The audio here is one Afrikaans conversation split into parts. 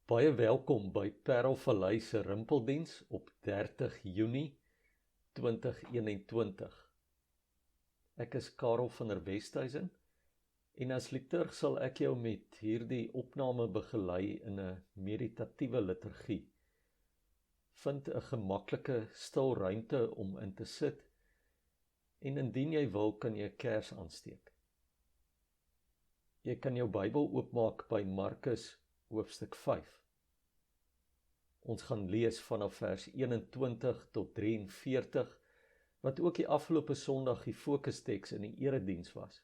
Baie welkom by Parelvallei se Rimpeldiens op 30 Junie 2021. Ek is Karel van der Westhuizen en as liturg sal ek jou met hierdie opname begelei in 'n meditatiewe liturgie. Vind 'n gemaklike stil ruimte om in te sit en indien jy wil kan jy 'n kers aansteek. Jy kan jou Bybel oopmaak by Markus hoofstuk 5. Ons gaan lees vanaf vers 21 tot 43, wat ook die afgelope Sondag die fokusteks in die erediens was.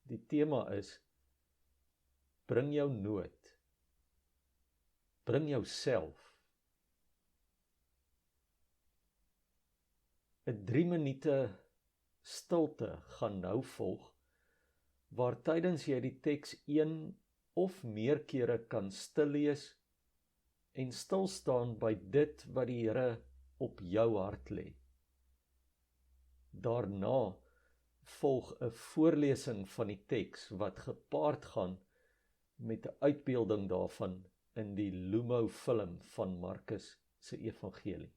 Die tema is: bring jou nood, bring jouself. 'n 3 minute stilte gaan nou volg, waar tydens jy die teks 1 of meer kere kan stil lees en stil staan by dit wat die Here op jou hart lê. Daarna volg 'n voorlesing van die teks wat gepaard gaan met 'n uitbeelding daarvan in die Lumo film van Markus se evangelie.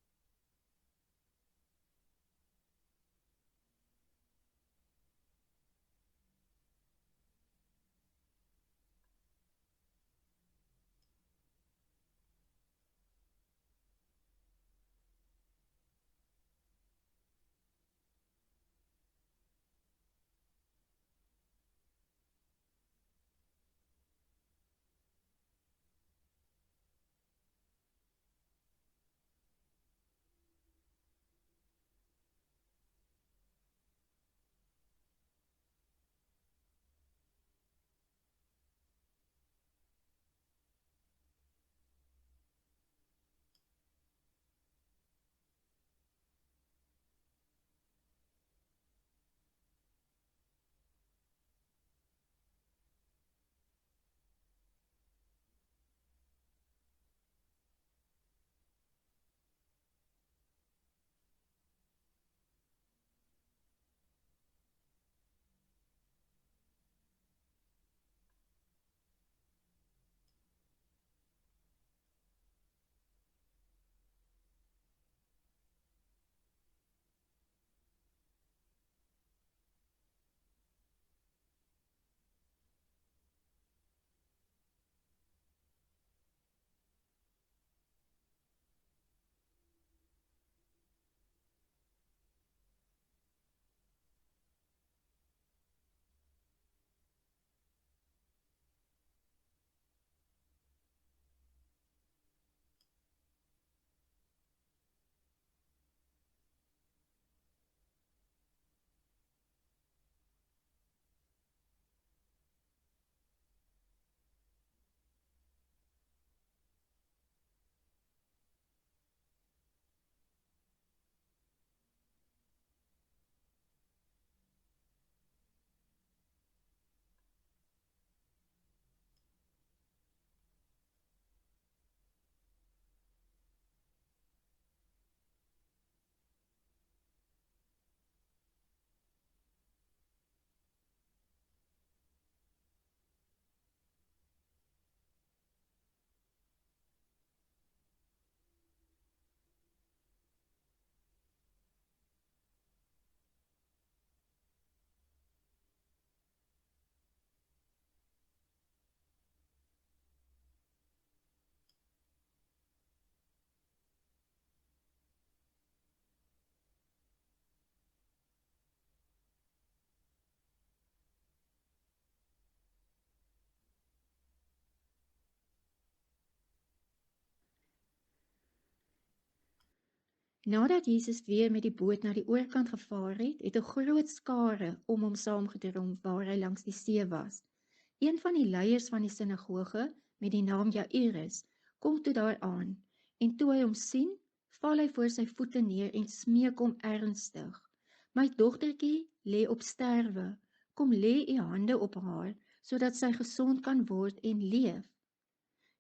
Nadat Jesus weer met die boot na die oorkant gevaar het, het 'n groot skare om hom saamgedrom waar hy langs die see was. Een van die leiers van die sinagoge, met die naam Jairus, kom toe daar aan, en toe hy hom sien, val hy voor sy voete neer en smeek hom ernstig: "My dogtertjie lê op sterwe, kom lê u hande op haar, sodat sy gesond kan word en leef."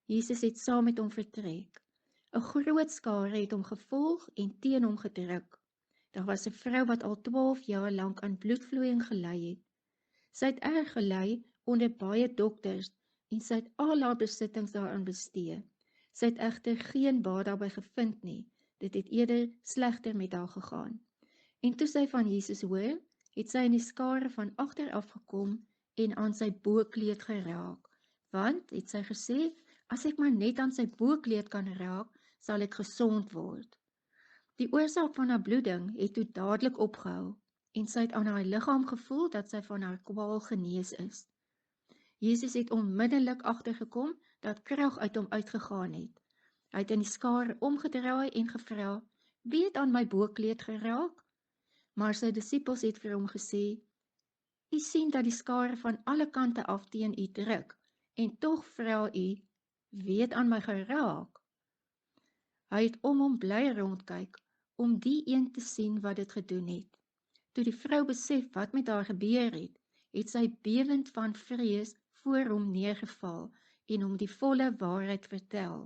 Jesus het saam met hom vertrek. 'n groot skare het hom gevolg en teen hom gedruk. Daar was 'n vrou wat al 12 jaar lank aan bloedvloeiing gely het. Sy het erg gely onder baie dokters en sy het al haar besittings daaraan bestee, Sy het egter geen baat daarby gevind nie. Dit het eerder slegter met haar gegaan. En toe sy van Jesus hoor, het sy in die skare van agter afgekom en aan sy boekleed geraak. Want, het sy gesê, as ek maar net aan sy boekleed kan raak, sal ek gesond word. Die oorsaak van haar bloeding het toe dadelik opgehou en sy het aan haar liggaam gevoel dat sy van haar kwaal genees is. Jesus het onmiddellik agtergekom dat krag uit hom uitgegaan het. Hy het in die skare omgedraai en gevra, wie het aan my boekleed geraak? Maar sy disippels het vir hom gesê, u sien dat die skare van alle kante af teen u druk, en tog vra u, wie het aan my geraak? Hy het om hom bly rondkyk, om die een te sien wat dit gedoen het. Toe die vrou besef wat met haar gebeur het, het sy bewend van vrees voor hom neergeval en hom die volle waarheid vertel.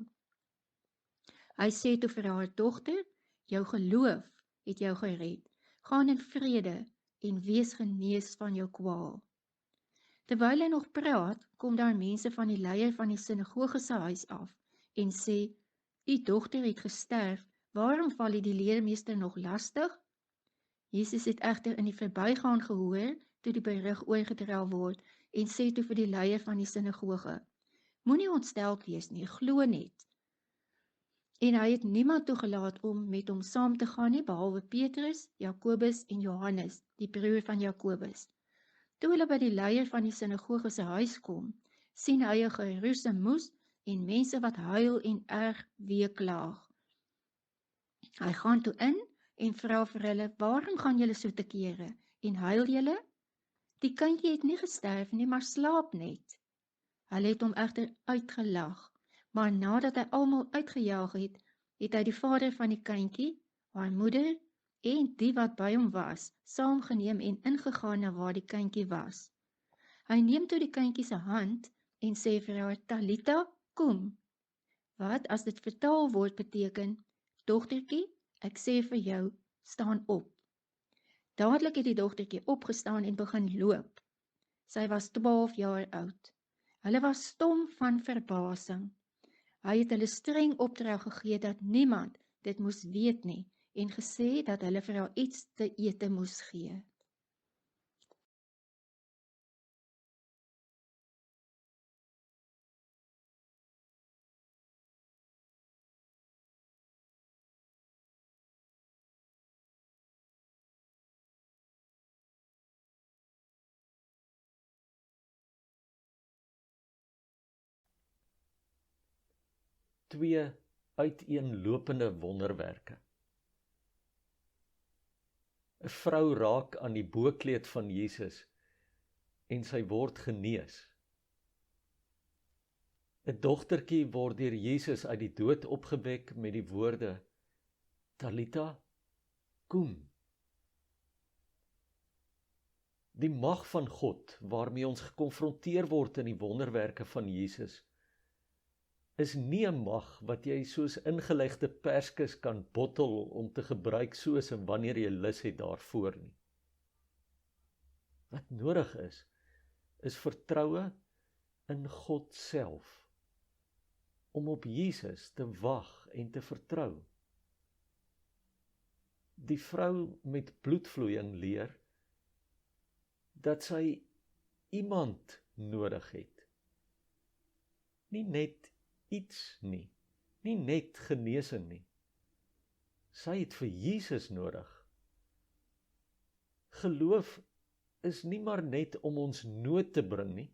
Hy sê toe vir haar dogter, jou geloof het jou gered. Gaan in vrede en wees genees van jou kwaal. Terwyl hy nog praat, kom daar mense van die leier van die sinagoge se huis af en sê, die dogter het gesterf, waarom val die leermeester nog lastig? Jesus het egter in die verbygaan gehoor, toe die berig oorgedra word, en sê toe vir die leier van die sinagoge, moenie ontsteld wees nie, glo net. En hy het niemand toegelaat om met hom saam te gaan nie, behalwe Petrus, Jakobus en Johannes, die broer van Jakobus. Toe hulle by die leier van die sinagoge se huis kom, sien hy 'n geroese moes en mense wat huil en erg weeklaag. Hy gaan toe in en vra vir hulle, waarom gaan julle so te kere en huil julle? Die kindjie het nie gesterf nie, maar slaap net. Hulle het hom egter uitgelag, maar nadat hy almal uitgejaag het, het hy die vader van die kindjie, haar moeder en die wat by hom was, saamgeneem en ingegaan na waar die kindjie was. Hy neem toe die kindjie se hand en sê vir haar, Talita, kom. Wat as dit vertaal word beteken, dogtertjie, ek sê vir jou, staan op. Dadelik het die dogtertjie opgestaan en begin loop. Sy was 12 jaar oud. Hulle was stom van verbasing. Hy het hulle streng opdrag gegee dat niemand dit moes weet nie en gesê dat hulle vir haar iets te ete moes gee. Twee uiteenlopende wonderwerke. 'n Vrou raak aan die boekleed van Jesus en sy word genees. 'n Dogtertjie word deur Jesus uit die dood opgewek met die woorde, Talita, kom. Die mag van God waarmee ons gekonfronteer word in die wonderwerke van Jesus, is nie 'n mag wat jy soos ingelegde perskes kan bottel om te gebruik soos en wanneer jy lus het daarvoor nie. Wat nodig is vertroue in God self, om op Jesus te wag en te vertrou. Die vrou met bloedvloeiing leer dat sy iemand nodig het. Nie net iets nie, nie net genesing nie. Sy het vir Jesus nodig. Geloof is nie maar net om ons nood te bring nie,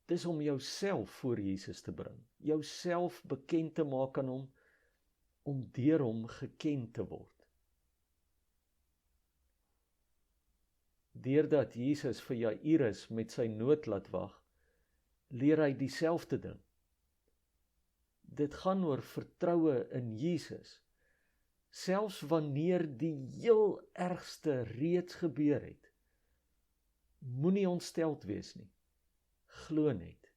dis om jouself voor Jesus te bring, jouself bekend te maak aan hom, om deur hom geken te word. Deurdat Jesus vir Jairus met sy nood laat wag, leer hy dieselfde ding. Dit gaan oor vertroue in Jesus, selfs wanneer die heel ergste reeds gebeur het. Moenie ontsteld wees nie, glo net.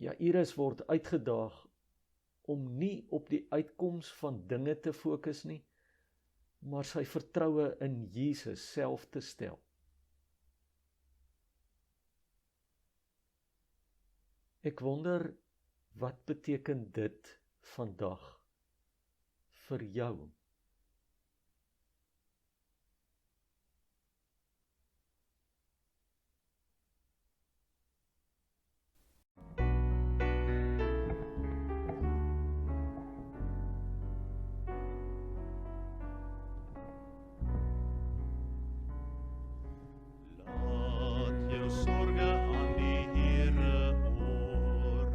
Jairus word uitgedaag om nie op die uitkoms van dinge te fokus nie, maar sy vertroue in Jesus self te stel. Ek wonder Wat beteken dit vandag vir jou? Laat jou sorge aan die Here oor.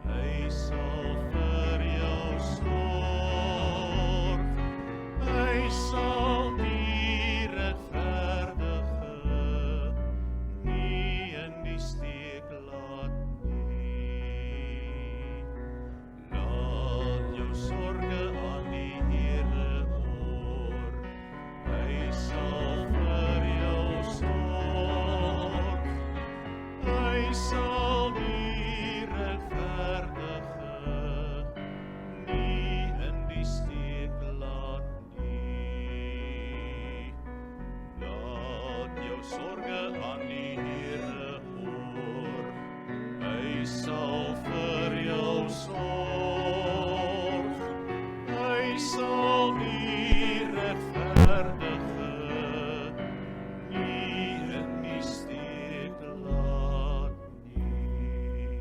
Hy sal vir jou sorg. Hy sal die regverdige nie in die steek laat nie. Laat jou sorge aan die Here oor. Hy sal vir jou sorg. Hy sal die regverdige nie in die steek laat nie. Laat jou sorge aan die Here oor. Hy sal vir jou sorg. Hy sal die regverdige nie in die steek laat nie.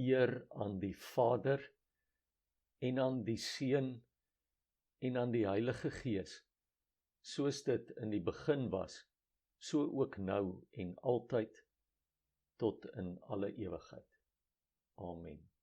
Eer aan die Vader en aan die Seun en aan die Heilige Gees, soos dit in die begin was, so ook nou en altyd, tot in alle ewigheid. Amen.